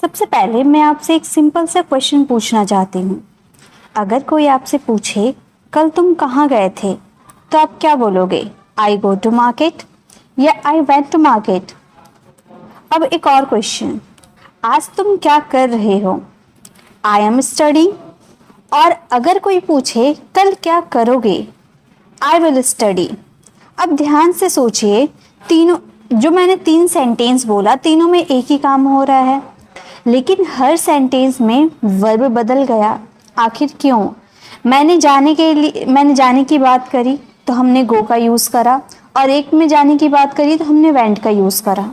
सबसे पहले मैं आपसे एक सिंपल सा क्वेश्चन पूछना चाहती हूँ। अगर कोई आपसे पूछे कल तुम कहाँ गए थे, तो आप क्या बोलोगे? आई गो टू मार्केट या आई वेंट टू मार्केट। अब एक और क्वेश्चन, आज तुम क्या कर रहे हो? I am study. और अगर कोई पूछे कल क्या करोगे? I will study. अब ध्यान से सोचिए, तीनों जो मैंने 3 सेंटेंस बोला, तीनों में एक ही काम हो रहा है, लेकिन हर सेंटेंस में वर्ब बदल गया। आखिर क्यों? मैंने जाने की बात करी तो हमने गो का यूज़ करा, और एक में जाने की बात करी तो हमने वेंट का यूज़ करा।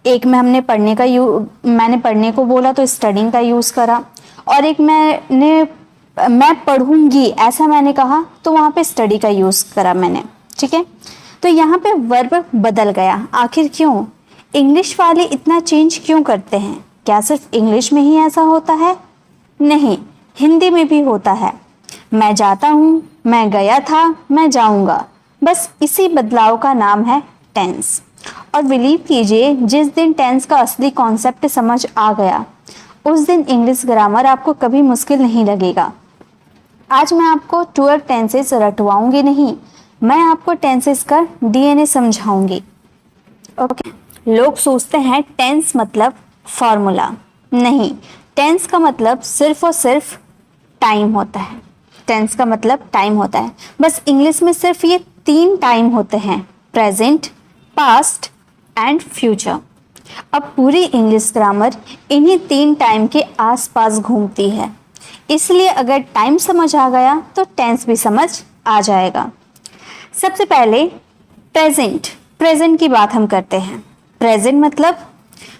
एक में मैंने पढ़ने को बोला तो स्टडिंग का यूज़ करा, और एक मैं पढ़ूंगी ऐसा मैंने कहा तो वहाँ पे स्टडी का यूज़ करा मैंने। ठीक है, तो यहाँ पे वर्ब बदल गया। आखिर क्यों? इंग्लिश वाले इतना चेंज क्यों करते हैं? क्या सिर्फ इंग्लिश में ही ऐसा होता है? नहीं, हिंदी में भी होता है। मैं जाता हूँ, मैं गया था, मैं जाऊँगा, बस इसी बदलाव का नाम है टेंस। और बिलीव कीजिए, जिस दिन टेंस का असली कॉन्सेप्ट समझ आ गया, उस दिन इंग्लिश ग्रामर आपको कभी मुश्किल नहीं लगेगा। आज मैं आपको 12 टेंसेस रटवाऊंगी नहीं, मैं आपको टेंसेस का डीएनए समझाऊंगी। ओके, लोग सोचते हैं टेंस मतलब फॉर्मूला। नहीं, टेंस का मतलब सिर्फ और सिर्फ टाइम होता है। टेंस का मतलब टाइम होता है। बस इंग्लिश में सिर्फ ये 3 टाइम होते हैं, प्रेजेंट, पास्ट एंड फ्यूचर। अब पूरी इंग्लिश ग्रामर इन्हीं 3 टाइम के आसपास घूमती है। इसलिए अगर टाइम समझ आ गया तो टेंस भी समझ आ जाएगा। सबसे पहले प्रेजेंट की बात हम करते हैं। प्रेजेंट मतलब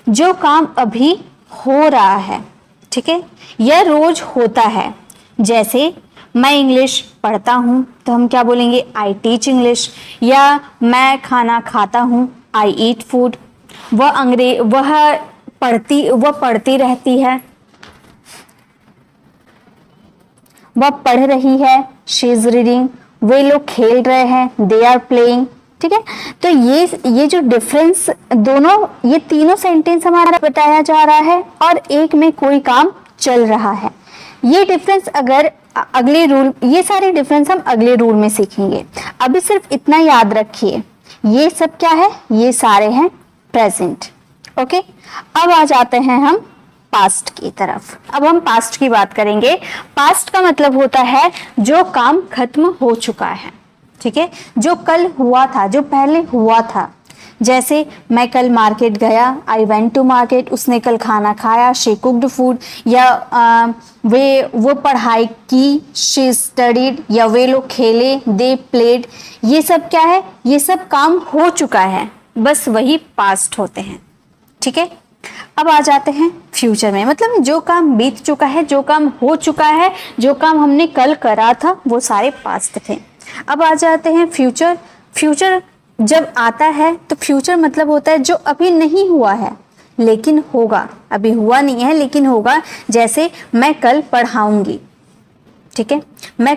जो काम अभी हो रहा है, ठीक है, यह रोज होता है। जैसे मैं इंग्लिश पढ़ता हूँ तो हम क्या बोलेंगे? I teach English. या मैं खाना खाता हूँ, आई ईट फूड। वह पढ़ती रहती है, वह पढ़ रही है, शी इज रीडिंग। वे लोग खेल रहे हैं, दे आर प्लेइंग। ठीक है, तो ये जो डिफरेंस दोनों, ये तीनों सेंटेंस हमारा बताया जा रहा है और एक में कोई काम चल रहा है। ये डिफरेंस ये सारे डिफरेंस हम अगले रूल में सीखेंगे। अभी सिर्फ इतना याद रखिए, ये सब क्या है? ये सारे हैं प्रेजेंट। ओके, अब आ जाते हैं हम पास्ट की तरफ। अब हम पास्ट की बात करेंगे। पास्ट का मतलब होता है जो काम खत्म हो चुका है। ठीक है, जो कल हुआ था, जो पहले हुआ था। जैसे मैं कल मार्केट गया, आई वेंट टू मार्केट। उसने कल खाना खाया, शी कुक्ड फूड। या वो पढ़ाई की, शी स्टडीड। या वे लोग खेले, दे प्लेड। ये सब क्या है? ये सब काम हो चुका है, बस वही पास्ट होते हैं। ठीक है, अब आ जाते हैं फ्यूचर में। मतलब जो काम बीत चुका है, जो काम हो चुका है, जो काम हमने कल करा था, वो सारे पास्ट थे। अब आ जाते हैं फ्यूचर। फ्यूचर जब आता है तो फ्यूचर मतलब होता है जो अभी नहीं हुआ है लेकिन होगा। अभी हुआ नहीं है लेकिन होगा। जैसे मैं कल पढ़ाऊंगी। ठीक है, मैं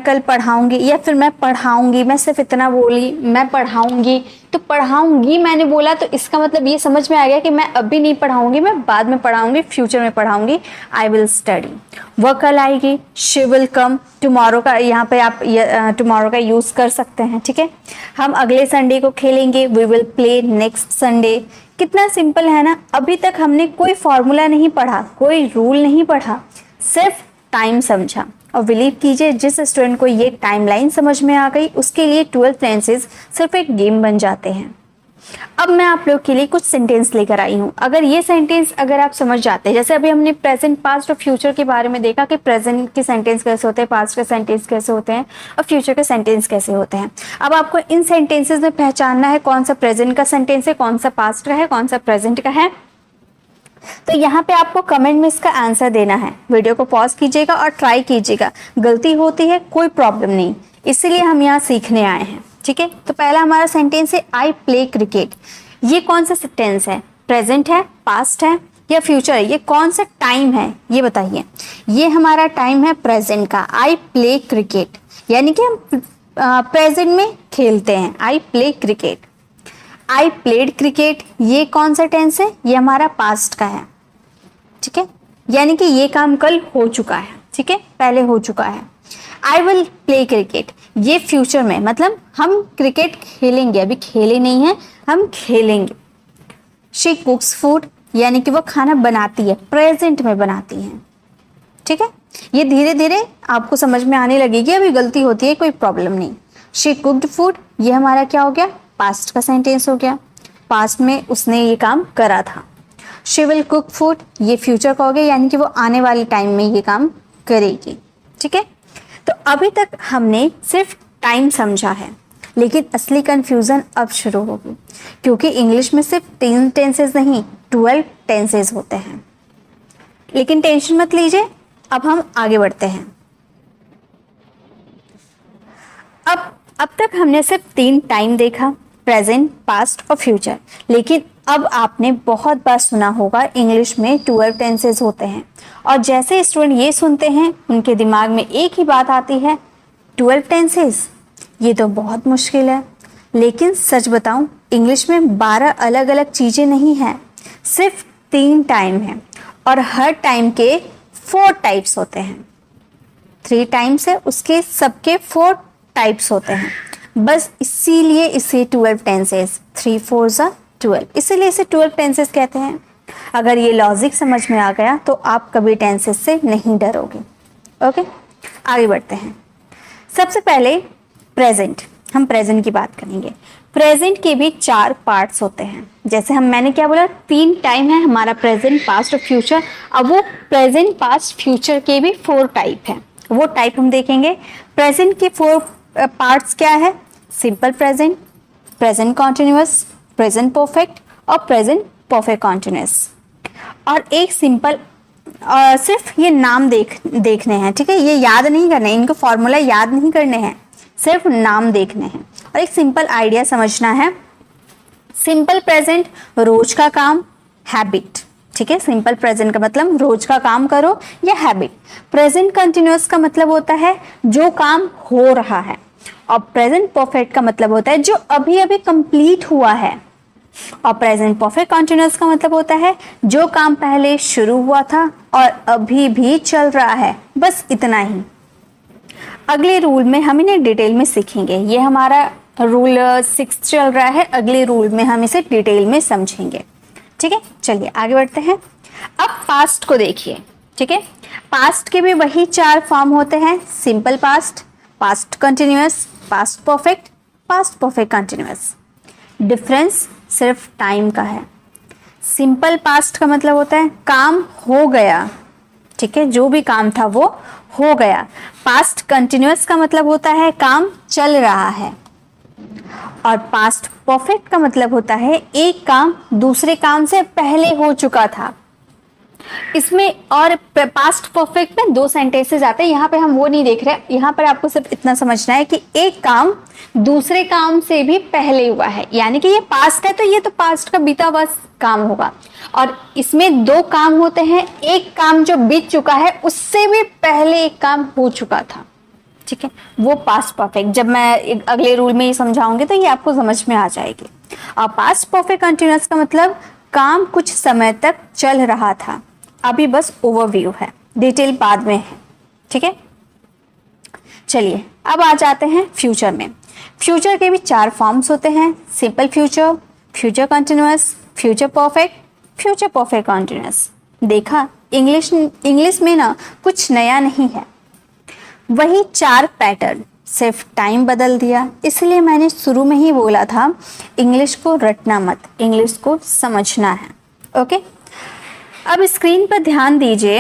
कल पढ़ाऊंगी, या फिर मैं पढ़ाऊंगी। मैं सिर्फ इतना बोली, मैं पढ़ाऊंगी। तो पढ़ाऊंगी मैंने बोला तो इसका मतलब ये समझ में आ गया कि मैं अभी नहीं पढ़ाऊंगी, मैं बाद में पढ़ाऊंगी, फ्यूचर में पढ़ाऊंगी। I will study. वह कल आएगी, शी विल कम। टुमारो का यहाँ पे आप टुमारो का यूज कर सकते हैं। ठीक है, हम अगले संडे को खेलेंगे, we will play next Sunday. कितना सिंपल है ना। अभी तक हमने कोई फॉर्मूला नहीं पढ़ा, कोई रूल नहीं पढ़ा, सिर्फ टाइम समझा। और बिलीव कीजिए, जिस स्टूडेंट को ये टाइमलाइन समझ में आ गई, उसके लिए 12 टेंसेस सिर्फ एक गेम बन जाते हैं। अब मैं आप लोग के लिए कुछ सेंटेंस लेकर आई हूँ। अगर ये सेंटेंस अगर आप समझ जाते हैं, जैसे अभी हमने प्रेजेंट, पास्ट और फ्यूचर के बारे में देखा कि प्रेजेंट के सेंटेंस कैसे होते हैं, पास्ट के सेंटेंस कैसे होते हैं और फ्यूचर के सेंटेंस कैसे होते हैं। अब आपको इन सेंटेंसेस में पहचानना है कौन सा प्रेजेंट का सेंटेंस है, कौन सा पास्ट का है, कौन सा प्रेजेंट का है। तो यहाँ पे आपको कमेंट में इसका आंसर देना है। वीडियो को पॉज कीजिएगा और ट्राई कीजिएगा। गलती होती है, कोई प्रॉब्लम नहीं, इसीलिए हम यहाँ सीखने आए हैं। ठीक है, तो पहला हमारा सेंटेंस है आई प्ले क्रिकेट। ये कौन सा सेंटेंस है? प्रेजेंट है, पास्ट है या फ्यूचर है? ये कौन सा टाइम है ये बताइए। ये हमारा टाइम है प्रेजेंट का। आई प्ले क्रिकेट यानी कि हम प्रेजेंट में खेलते हैं। आई play cricket. I played cricket, ये कौन सा टेंस है? ये हमारा पास्ट का है। ठीक है, यानी कि ये काम कल हो चुका है, ठीक है, पहले हो चुका है। आई विल प्ले क्रिकेट, ये फ्यूचर में, मतलब हम क्रिकेट खेलेंगे, अभी खेले नहीं है, हम खेलेंगे। शी कुक्स फूड, यानी कि वो खाना बनाती है, प्रेजेंट में बनाती है, ठीक है। ये धीरे धीरे आपको समझ में आने लगेगी, अभी गलती होती है कोई प्रॉब्लम नहीं। शी कुक्ड फूड, ये हमारा क्या हो गया, पास्ट का सेंटेंस हो गया, पास्ट में उसने ये काम करा था। शी विल कुक फूड, ये फ्यूचर का हो गया, यानी कि वो आने वाले टाइम में ये काम करेगी, ठीक है। तो अभी तक हमने सिर्फ टाइम समझा है, लेकिन असली कंफ्यूजन अब शुरू होगी, क्योंकि इंग्लिश में सिर्फ 10 टेंसेज नहीं 12 टेंसेज होते हैं। लेकिन टेंशन मत लीजिए, अब हम आगे बढ़ते हैं। अब तक हमने सिर्फ 3 टाइम देखा, प्रेजेंट, पास्ट और फ्यूचर, लेकिन अब आपने बहुत बार सुना होगा इंग्लिश में 12 टेंसेज होते हैं, और जैसे स्टूडेंट ये सुनते हैं उनके दिमाग में एक ही बात आती है, 12 टेंसेज, ये तो बहुत मुश्किल है। लेकिन सच बताऊं, इंग्लिश में 12 अलग अलग चीज़ें नहीं हैं, सिर्फ 3 टाइम हैं, और हर टाइम के 4 टाइप्स होते हैं। 3 टाइम्स है, उसके सबके 4 टाइप्स होते हैं, बस इसीलिए इसे 12 टेंसेज, 3 4 12, इसीलिए इसे 12 टेंसेज कहते हैं। अगर ये लॉजिक समझ में आ गया तो आप कभी टेंसेज से नहीं डरोगे। ओके, आगे बढ़ते हैं। सबसे पहले प्रेजेंट, हम प्रेजेंट की बात करेंगे। प्रेजेंट के भी 4 पार्ट्स होते हैं, जैसे मैंने क्या बोला, 3 टाइम है हमारा, प्रेजेंट, पास्ट और फ्यूचर। अब वो प्रेजेंट, पास्ट, फ्यूचर के भी 4 टाइप हैं, वो टाइप हम देखेंगे। प्रेजेंट के 4 पार्ट्स क्या है, simple present, present continuous, present perfect और प्रेजेंट परफेक्ट कॉन्टिन्यूअस। और एक सिंपल, सिर्फ ये नाम देखने हैं, ठीक है, ये याद नहीं करने, इनको फॉर्मूला याद नहीं करने हैं, सिर्फ नाम देखने हैं। और एक सिंपल आइडिया समझना है, सिंपल प्रेजेंट रोज का काम, हैबिट, ठीक है, सिंपल प्रेजेंट का मतलब रोज का काम करो या हैबिट। प्रेजेंट कंटिन्यूअस का मतलब होता है जो काम हो रहा है, और प्रेजेंट परफेक्ट का मतलब होता है जो अभी अभी कंप्लीट हुआ है, और प्रेजेंट परफेक्ट कंटिन्यूअस का मतलब होता है जो काम पहले शुरू हुआ था और अभी भी चल रहा है, बस इतना ही। अगले रूल में हम इन्हें डिटेल में सीखेंगे, ये हमारा रूल 6 चल रहा है, अगले रूल में हम इसे डिटेल में समझेंगे, ठीक है। चलिए आगे बढ़ते हैं। अब पास्ट को देखिए, ठीक है, पास्ट के भी वही 4 फॉर्म होते हैं, simple past, past continuous, past perfect, past perfect continuous. Difference सिर्फ टाइम का है। सिंपल पास्ट का मतलब होता है काम हो गया, ठीक है, जो भी काम था वो हो गया। पास्ट कंटिन्यूअस का मतलब होता है काम चल रहा है, और पास्ट परफेक्ट का मतलब होता है एक काम दूसरे काम से पहले हो चुका था। इसमें और पास्ट परफेक्ट में 2 सेंटेंसेस आते हैं, यहाँ पे हम वो नहीं देख रहे, यहाँ पर आपको सिर्फ इतना समझना है कि एक काम दूसरे काम से भी पहले हुआ है, यानी कि ये पास्ट है तो ये तो पास्ट का बीता हुआ काम होगा, और इसमें 2 काम होते हैं, एक काम जो बीत चुका है उससे भी पहले एक काम हो चुका था, ठीक है, वो पास्ट परफेक्ट। जब मैं अगले रूल में ये समझाऊंगी तो ये आपको समझ में आ जाएगी। और पास्ट परफेक्ट कंटिन्यूअस का मतलब काम कुछ समय तक चल रहा था, अभी बस ओवरव्यू है, डिटेल बाद में है, ठीक है। चलिए अब आ जाते हैं फ्यूचर में। फ्यूचर के भी 4 फॉर्म्स होते हैं, simple future, future continuous, future perfect, future perfect continuous. देखा, इंग्लिश में ना कुछ नया नहीं है, वही 4 पैटर्न, सिर्फ टाइम बदल दिया। इसलिए मैंने शुरू में ही बोला था इंग्लिश को रटना मत, इंग्लिश को समझना है। ओके, अब स्क्रीन पर ध्यान दीजिए,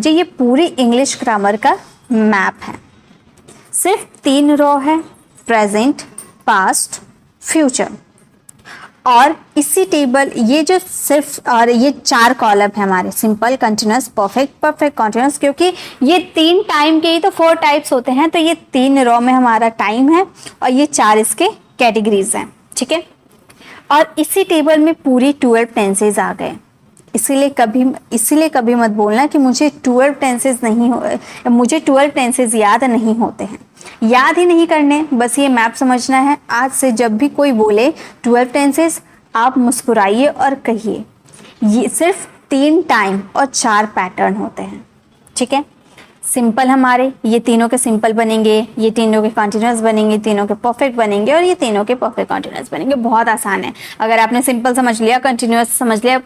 ये पूरी इंग्लिश ग्रामर का मैप है। सिर्फ 3 रो है, प्रेजेंट, पास्ट, फ्यूचर, और इसी टेबल ये जो सिर्फ और ये 4 कॉलम है हमारे, simple, continuous, perfect, perfect continuous, क्योंकि ये 3 टाइम के ही तो 4 टाइप्स होते हैं, तो ये 3 रो में हमारा टाइम है और ये 4 इसके कैटेगरीज हैं, ठीक है। और इसी टेबल में पूरी 12 टेंसेज आ गए। इसीलिए कभी मत बोलना कि मुझे 12 टेंसेज याद नहीं होते हैं, याद ही नहीं करने, बस ये मैप समझना है। आज से जब भी कोई बोले 12 टेंसेज, आप मुस्कुराइए और कहिए ये सिर्फ 3 टाइम और 4 पैटर्न होते हैं, ठीक है। सिंपल हमारे ये तीनों के सिंपल बनेंगे, ये तीनों के कॉन्टिन्यूस बनेंगे, तीनों के परफेक्ट बनेंगे और ये तीनों के परफेक्ट कॉन्टिन्यूस बनेंगे। बहुत आसान है, अगर आपने सिंपल समझ लिया, कंटिन्यूस समझ लिया,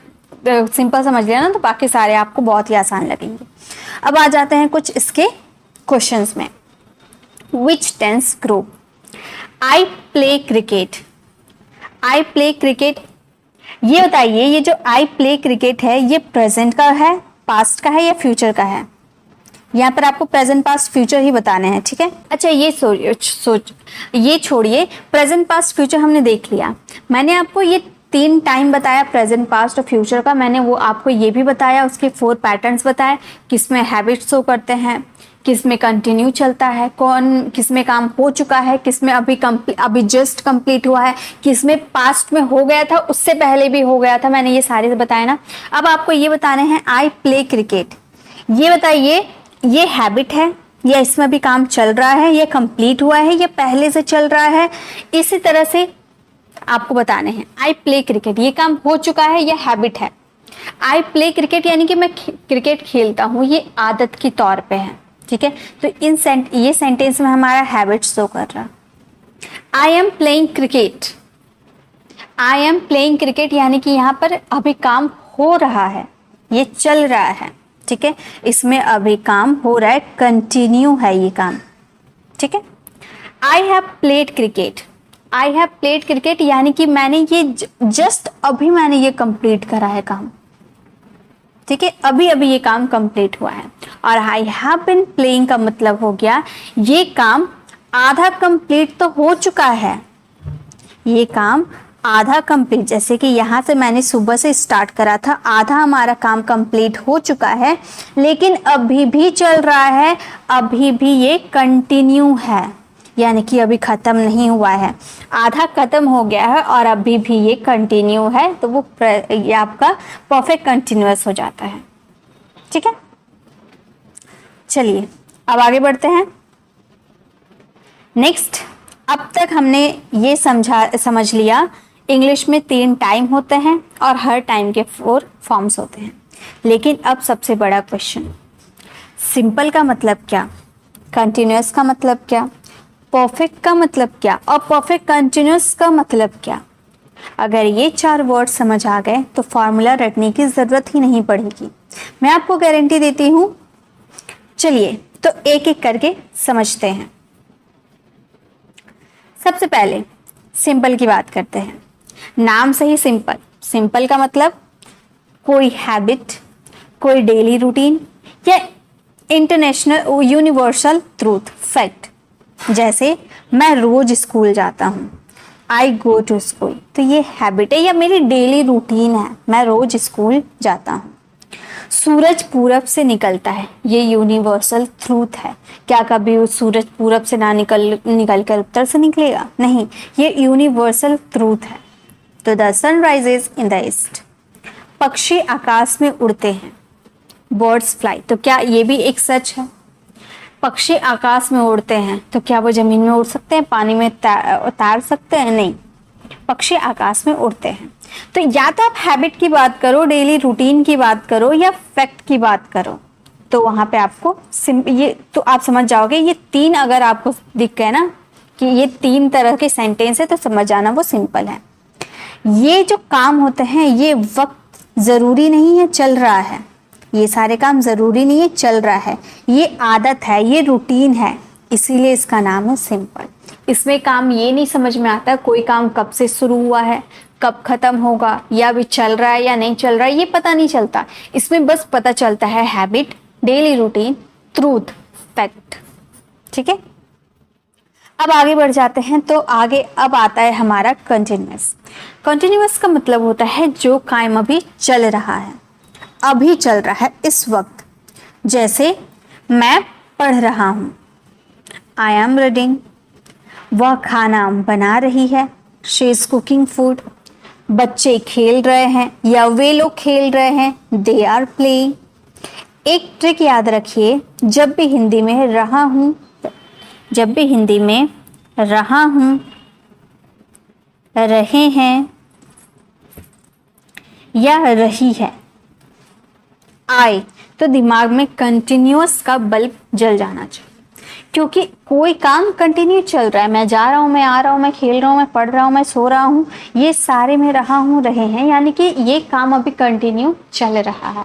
सिंपल समझ लिया ना, तो बाकी सारे आपको बहुत ही आसान लगेंगे। अब आ जाते हैं कुछ इसके क्वेश्चंस में। Which tense group? I play cricket. I play cricket, ये बताइए ये जो आई प्ले क्रिकेट है ये प्रेजेंट का है, पास्ट का है या फ्यूचर का है? यहाँ पर आपको प्रेजेंट पास्ट फ्यूचर ही बताने हैं, ठीक है। अच्छा ये ये छोड़िए, प्रेजेंट पास्ट फ्यूचर हमने देख लिया। मैंने आपको ये 3 टाइम बताया प्रेजेंट पास्ट और फ्यूचर का, मैंने वो आपको ये भी बताया, उसके 4 पैटर्न्स बताए, किसमें हैबिट्स शो करते हैं, किसमें कंटिन्यू चलता है, कौन किसमें काम हो चुका है, किसमें अभी जस्ट कंप्लीट हुआ है, किसमें पास्ट में हो गया था, उससे पहले भी हो गया था, मैंने ये सारे बताए ना। अब आपको ये बताने हैं आई प्ले क्रिकेट, ये बताइए ये हैबिट है या इसमें भी काम चल रहा है, या कंप्लीट हुआ है या पहले से चल रहा है, इसी तरह से आपको बताने हैं। आई प्ले क्रिकेट, ये काम हो चुका है या हैबिट है। आई प्ले क्रिकेट यानी कि मैं क्रिकेट खेलता हूँ, ये आदत के तौर पे है, ठीक है। तो ये सेंटेंस में हमारा हैबिट शो कर रहा। I am playing cricket, I am playing cricket यानी कि यहाँ पर अभी काम हो रहा है, ये चल रहा है, ठीक है, इसमें अभी काम हो रहा है, कंटिन्यू है ये काम, ठीक है। I have played cricket, I have played cricket यानी कि मैंने ये जस्ट अभी मैंने ये कंप्लीट करा है काम, ठीक है, अभी अभी ये काम कंप्लीट हुआ है। और आई हैव बीन प्लेइंग का मतलब हो गया ये काम आधा कंप्लीट तो हो चुका है, ये काम आधा कंप्लीट, जैसे कि यहाँ से मैंने सुबह से स्टार्ट करा था, आधा हमारा काम कंप्लीट हो चुका है, लेकिन अभी भी चल रहा है, अभी भी ये कंटिन्यू है, यानी कि अभी खत्म नहीं हुआ है, आधा खत्म हो गया है और अभी भी ये कंटिन्यू है, तो वो ये आपका परफेक्ट कंटिन्यूअस हो जाता है, ठीक है। चलिए अब आगे बढ़ते हैं। नेक्स्ट, अब तक हमने ये समझ लिया इंग्लिश में 3 टाइम होते हैं और हर टाइम के 4 फॉर्म्स होते हैं, लेकिन अब सबसे बड़ा क्वेश्चन, सिंपल का मतलब क्या, कंटिन्यूअस का मतलब क्या, परफेक्ट का मतलब क्या और परफेक्ट कंटिन्यूअस का मतलब क्या। अगर ये 4 वर्ड समझ आ गए तो फॉर्मूला रटने की ज़रूरत ही नहीं पड़ेगी, मैं आपको गारंटी देती हूँ। चलिए तो एक एक करके समझते हैं। सबसे पहले सिंपल की बात करते हैं। नाम से ही सिंपल, सिंपल का मतलब कोई हैबिट, कोई डेली रूटीन या इंटरनेशनल यूनिवर्सल ट्रूथ फैक्ट। जैसे मैं रोज स्कूल जाता हूँ, आई गो टू स्कूल, तो ये हैबिट है या मेरी डेली रूटीन है, मैं रोज स्कूल जाता हूँ। सूरज पूरब से निकलता है, ये यूनिवर्सल ट्रूथ है। क्या कभी सूरज पूरब से ना निकल कर उत्तर से निकलेगा? नहीं, ये यूनिवर्सल ट्रूथ है। तो the sun rises in the east. पक्षी आकाश में उड़ते हैं, बर्ड्स फ्लाई, तो क्या ये भी एक सच है? पक्षी आकाश में उड़ते हैं तो क्या वो जमीन में उड़ सकते हैं, पानी में तैर सकते हैं? नहीं, पक्षी आकाश में उड़ते हैं। तो या तो आप हैबिट की बात करो, डेली रूटीन की बात करो या फैक्ट की बात करो, तो वहां पे आपको ये तो आप समझ जाओगे। ये 3 अगर आपको दिख गए ना कि ये 3 तरह के सेंटेंस है, तो समझ जाना वो सिंपल है। ये जो काम होते हैं ये वक्त जरूरी नहीं है चल रहा है, ये सारे काम जरूरी नहीं है चल रहा है, ये आदत है, ये रूटीन है, इसीलिए इसका नाम है सिंपल। इसमें काम ये नहीं समझ में आता कोई काम कब से शुरू हुआ है, कब खत्म होगा, या अभी चल रहा है या नहीं चल रहा है, ये पता नहीं चलता। इसमें बस पता चलता है habit, daily routine, truth, fact, ठीक है। अब आगे बढ़ जाते हैं। तो आगे अब आता है हमारा कंटिन्यूअस। कंटिन्यूअस का मतलब होता है जो काम अभी चल रहा है, अभी चल रहा है इस वक्त। जैसे मैं पढ़ रहा हूँ, आई एम रीडिंग। वह खाना बना रही है, शी इज कुकिंग फूड। बच्चे खेल रहे हैं या वे लोग खेल रहे हैं, दे आर प्लेइंग। एक ट्रिक याद रखिए, जब भी हिंदी में रहा हूँ, जब भी हिंदी में रहा हूँ, रहे हैं या रही है, आई, तो दिमाग में कंटिन्यूअस का बल्ब जल जाना चाहिए, क्योंकि कोई काम कंटिन्यू चल रहा है, मैं जा रहा हूँ, मैं आ रहा हूँ, मैं खेल रहा हूँ, मैं पढ़ रहा हूँ, मैं सो रहा हूँ, ये सारे में रहे हैं, यानी कि ये काम अभी कंटिन्यू चल रहा है,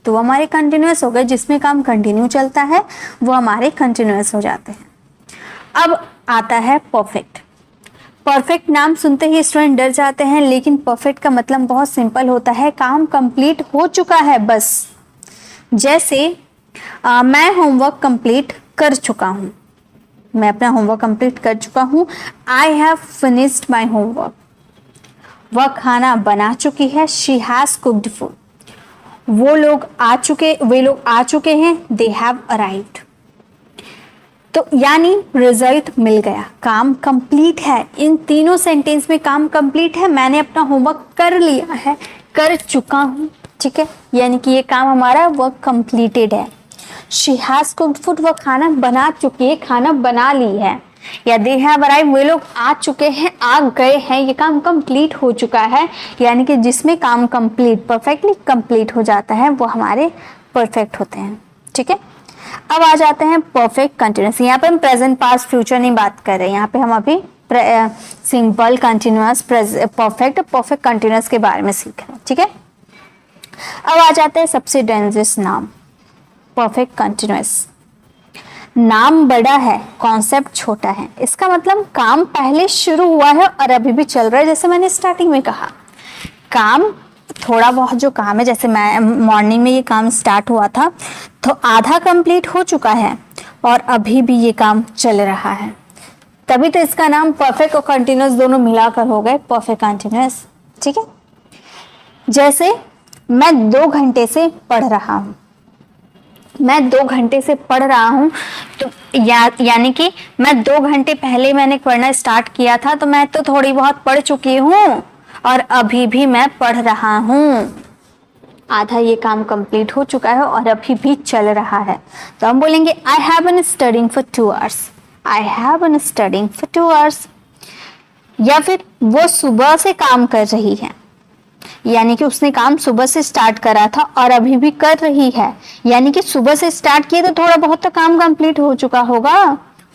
तो हमारे कंटिन्यूअस हो गए। जिसमें काम कंटिन्यू चलता है वो हमारे कंटिन्यूअस हो जाते हैं। अब आता है परफेक्ट। परफेक्ट नाम सुनते ही स्टूडेंट डर जाते हैं, लेकिन परफेक्ट का मतलब बहुत सिंपल होता है, काम कंप्लीट हो चुका है बस। जैसे मैं होमवर्क कंप्लीट कर चुका हूं, मैं अपना होमवर्क कंप्लीट कर चुका हूं। I have finished my homework. वह खाना बना चुकी है, शी हैज कुक्ड फूड। वे लोग आ चुके हैं, दे हैव अराइव्ड। तो यानी रिजल्ट मिल गया, काम कंप्लीट है। इन तीनों सेंटेंस में काम कंप्लीट है, मैंने अपना होमवर्क कर लिया है, कर चुका हूं, ठीक है, यानी कि ये काम हमारा वर्क कंप्लीटेड है। शी हैज कुक्ड फूड, वह खाना बना चुकी है, खाना बना ली है। या दे हैव अराइव्ड, वे लोग आ चुके हैं, आ गए हैं, ये काम कंप्लीट हो चुका है। यानी कि जिसमें काम कंप्लीट परफेक्टली कंप्लीट हो जाता है वो हमारे परफेक्ट होते हैं, ठीक है। अब आ जाते हैं परफेक्ट कंटिन्यूअस। यहाँ पे हम प्रेजेंट पास्ट फ्यूचर नहीं बात कर रहे हैं, यहाँ पे हम अभी सिंपल कंटिन्यूअस परफेक्ट कंटिन्यूअस के बारे में सीख रहे हैं, ठीक है। अब आ जाते हैं सबसे डेंजरस नाम, परफेक्ट कंटिन्यूअस। नाम बड़ा है, कॉन्सेप्ट छोटा है। इसका मतलब काम पहले शुरू हुआ है और अभी भी चल रहा है। जैसे मैंने स्टार्टिंग में कहा, काम थोड़ा बहुत जो काम है, जैसे मैं मॉर्निंग में ये काम स्टार्ट हुआ था तो आधा कंप्लीट हो चुका है और अभी भी ये काम चल रहा है, तभी तो इसका नाम परफेक्ट और कंटिन्यूअस दोनों मिलाकर हो गए परफेक्ट कंटिन्यूअस, ठीक है। जैसे मैं 2 घंटे से पढ़ रहा हूँ, मैं 2 घंटे से पढ़ रहा हूँ, तो यानी कि मैं 2 घंटे पहले मैंने पढ़ना स्टार्ट किया था, तो मैं तो थोड़ी बहुत पढ़ चुकी हूँ और अभी भी मैं पढ़ रहा हूँ। आधा ये काम कंप्लीट हो चुका है और अभी भी चल रहा है, तो हम बोलेंगे I have been studying for 2 hours. I have been studying for 2 hours. या फिर वो सुबह से काम कर रही है, यानी कि उसने काम सुबह से स्टार्ट करा था और अभी भी कर रही है, यानी कि सुबह से स्टार्ट किए तो थोड़ा बहुत तो काम कंप्लीट हो चुका होगा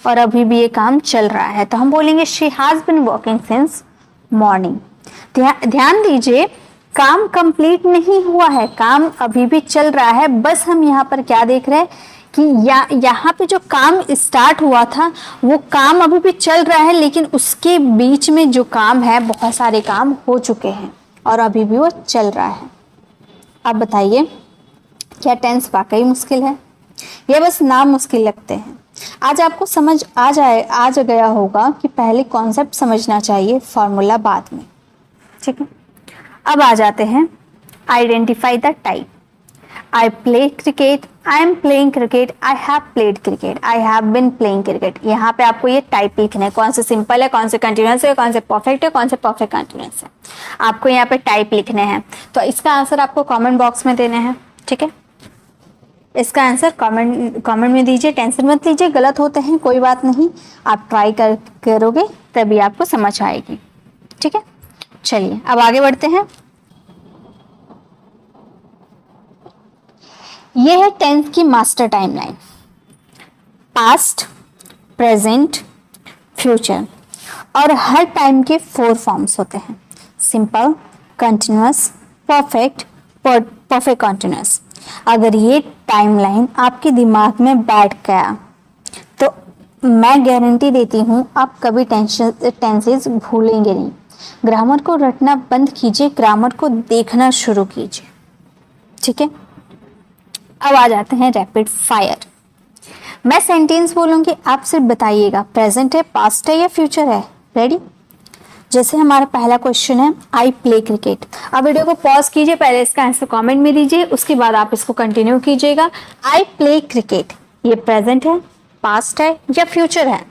और अभी भी ये काम चल रहा है, तो हम बोलेंगे she has been working since morning. ध्यान दीजिए, काम कंप्लीट नहीं हुआ है, काम अभी भी चल रहा है। बस हम यहाँ पर क्या देख रहे हैं कि यहाँ पे जो काम स्टार्ट हुआ था वो काम अभी भी चल रहा है, लेकिन उसके बीच में जो काम है, बहुत सारे काम हो चुके हैं और अभी भी वो चल रहा है। अब बताइए, क्या टेंस वाकई मुश्किल है या बस नाम मुश्किल लगते हैं? आज आपको समझ आ गया होगा कि पहले कॉन्सेप्ट समझना चाहिए, फॉर्मूला बाद में, ठीक है। अब आ जाते हैं identify the type. I play cricket, I am playing cricket, I have played cricket, I have been playing cricket. यहाँ पे आपको ये टाइप लिखना है, कौन से सिंपल है, कौन से कंटिन्यूअस है, कौन से परफेक्ट है, कौन से परफेक्ट कंटिन्यूअस है, आपको यहाँ पे टाइप लिखने हैं। तो इसका आंसर आपको कमेंट बॉक्स में देने हैं, ठीक है। इसका आंसर कमेंट में दीजिए, टेंशन मत लीजिए, गलत होते हैं कोई बात नहीं, आप ट्राई करोगे तभी आपको समझ आएगी, ठीक है। चलिए अब आगे बढ़ते हैं। यह है टेंस की master timeline, past, present, future, और हर टाइम के 4 फॉर्म्स होते हैं, simple, continuous, perfect, perfect continuous. अगर ये टाइमलाइन आपके दिमाग में बैठ गया तो मैं गारंटी देती हूँ आप कभी टेंसेस भूलेंगे नहीं। ग्रामर को रटना बंद कीजिए, ग्रामर को देखना शुरू कीजिए, ठीक है। अब आ जाते हैं रैपिड फायर। मैं सेंटेंस बोलूंगी, आप सिर्फ बताइएगा प्रेजेंट है, पास्ट है या फ्यूचर है। रेडी? जैसे हमारा पहला क्वेश्चन है, आई प्ले क्रिकेट। अब वीडियो को पॉज कीजिए, पहले इसका आंसर कमेंट में दीजिए, उसके बाद आप इसको कंटिन्यू कीजिएगा। आई प्ले क्रिकेट, ये प्रेजेंट है, पास्ट है या फ्यूचर है?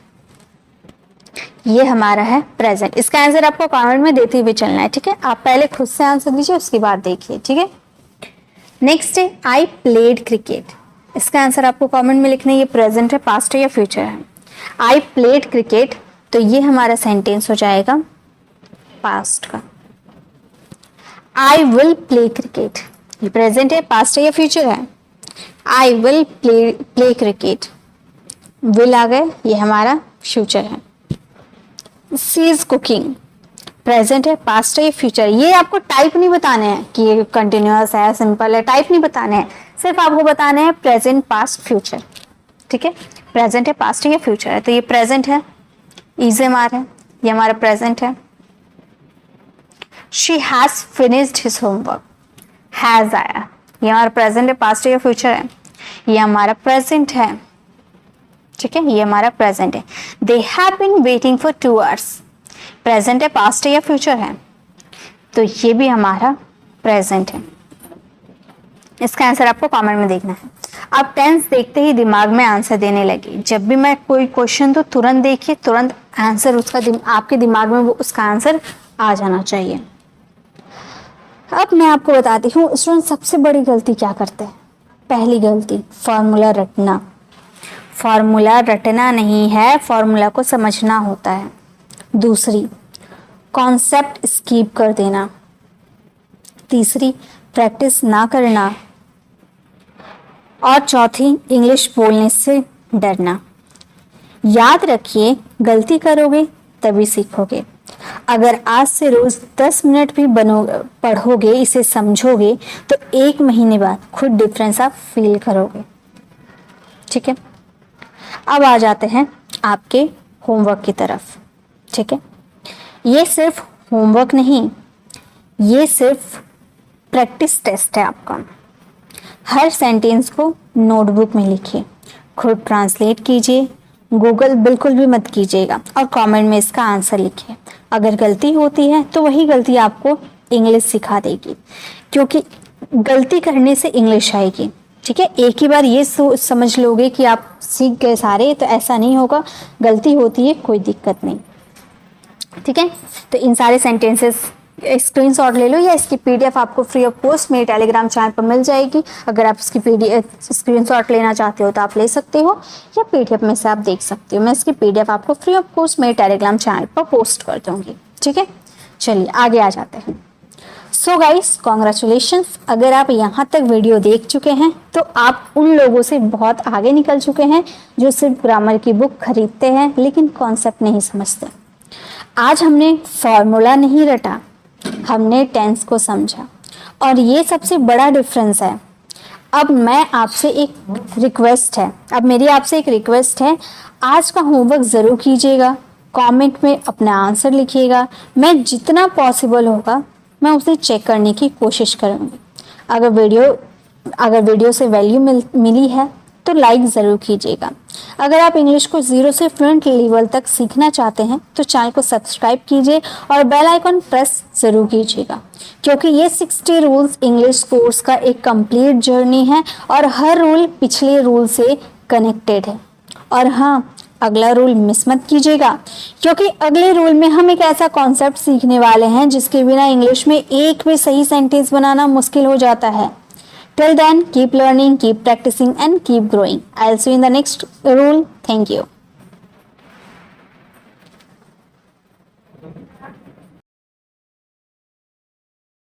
ये हमारा है प्रेजेंट। इसका आंसर आपको कमेंट में देते हुए चलना है, ठीक है। आप पहले खुद से आंसर दीजिए, उसके बाद देखिए, ठीक है। नेक्स्ट है आई प्लेड क्रिकेट। इसका आंसर आपको कमेंट में लिखना है, ये प्रेजेंट है, पास्ट है या फ्यूचर है। आई प्लेड क्रिकेट, तो ये हमारा सेंटेंस हो जाएगा पास्ट का। आई विल प्ले क्रिकेट, ये प्रेजेंट है, पास्ट है या फ्यूचर है? I will play cricket, will आ गए, ये हमारा फ्यूचर है। शी इज कुकिंग, प्रेजेंट है, पास्ट है या फ्यूचर? ये आपको टाइप नहीं बताने हैं कि ये कंटिन्यूअस है, सिंपल है, टाइप नहीं बताने हैं, सिर्फ आपको बताने हैं प्रेजेंट, पास्ट, फ्यूचर। ठीक है, प्रेजेंट है, पास्ट है या फ्यूचर है? तो ये प्रेजेंट है, इज हमारा है, ये हमारा प्रेजेंट है। She has finished his homework, has आया, ये हमारा प्रेजेंट है, पास्ट है या फ्यूचर है? ये हमारा प्रेजेंट है। ठीक है, ये हमारा प्रेजेंट है। They have been waiting for 2 hours, present है, पास्ट है या फ्यूचर है? तो ये भी हमारा प्रेजेंट है। इसका आंसर आपको कमेंट में देखना है। आप टेंस देखते ही दिमाग में आंसर देने लगे। जब भी मैं कोई क्वेश्चन तो तुरंत देखिए, तुरंत आंसर उसका आपके दिमाग में वो उसका आंसर आ जाना चाहिए। अब मैं आपको बताती हूँ स्टूडेंट सबसे बड़ी गलती क्या करते हैं। पहली गलती, फॉर्मूला रटना। फॉर्मूला रटना नहीं है, फॉर्मूला को समझना होता है। दूसरी, कॉन्सेप्ट स्किप कर देना। तीसरी, प्रैक्टिस ना करना। और चौथी, इंग्लिश बोलने से डरना। याद रखिए, गलती करोगे तभी सीखोगे। अगर आज से रोज 10 मिनट भी पढ़ोगे, इसे समझोगे, तो 1 महीने बाद खुद डिफरेंस आप फील करोगे। ठीक है, अब आ जाते हैं आपके होमवर्क की तरफ। ठीक है, ये सिर्फ होमवर्क नहीं, ये सिर्फ प्रैक्टिस टेस्ट है आपका। हर सेंटेंस को नोटबुक में लिखिए, खुद ट्रांसलेट कीजिए, गूगल बिल्कुल भी मत कीजिएगा, और कमेंट में इसका आंसर लिखिए। अगर गलती होती है तो वही गलती आपको इंग्लिश सिखा देगी, क्योंकि गलती करने से इंग्लिश आएगी। ठीक है, एक ही बार ये समझ लोगे कि आप सीख गए सारे, तो ऐसा नहीं होगा। गलती होती है, कोई दिक्कत नहीं। ठीक है, तो इन सारे सेंटेंसेस स्क्रीनशॉट ले लो, या इसकी पीडीएफ आपको फ्री ऑफ कॉस्ट मेरे टेलीग्राम चैनल पर मिल जाएगी। अगर आप इसकी पीडीएफ स्क्रीनशॉट लेना चाहते हो तो आप ले सकते हो, या पीडीएफ में से आप देख सकते हो। मैं इसकी पीडीएफ आपको फ्री ऑफ कॉस्ट मेरे टेलीग्राम चैनल पर पोस्ट कर दूंगी। ठीक है, चलिए आगे आ जाते हैं। So guys, congratulations. अगर आप यहाँ तक वीडियो देख चुके हैं तो आप उन लोगों से बहुत आगे निकल चुके हैं जो सिर्फ ग्रामर की बुक खरीदते हैं लेकिन कॉन्सेप्ट नहीं समझते। आज हमने फॉर्मूला नहीं रटा, हमने टेंस को समझा, और ये सबसे बड़ा डिफरेंस है। अब मैं आपसे एक रिक्वेस्ट है, आज का होमवर्क ज़रूर कीजिएगा, कमेंट में अपना आंसर लिखिएगा। मैं जितना पॉसिबल होगा मैं उसे चेक करने की कोशिश करूँगी। अगर वीडियो से वैल्यू मिली है तो लाइक ज़रूर कीजिएगा। अगर आप इंग्लिश को 0 से फ्लुएंट लेवल तक सीखना चाहते हैं तो चैनल को सब्सक्राइब कीजिए और बेल आइकन प्रेस ज़रूर कीजिएगा, क्योंकि ये 60 रूल्स इंग्लिश कोर्स का एक कंप्लीट जर्नी है और हर रूल पिछले रूल से कनेक्टेड है। और हाँ, अगला रूल मिस मत कीजिएगा, क्योंकि अगले रूल में हम एक ऐसा कॉन्सेप्ट सीखने वाले हैं जिसके बिना इंग्लिश में एक भी सही सेंटेंस बनाना मुश्किल हो जाता है। Till then, keep learning, keep practicing, and keep growing. I'll see you in the next rule. Thank you.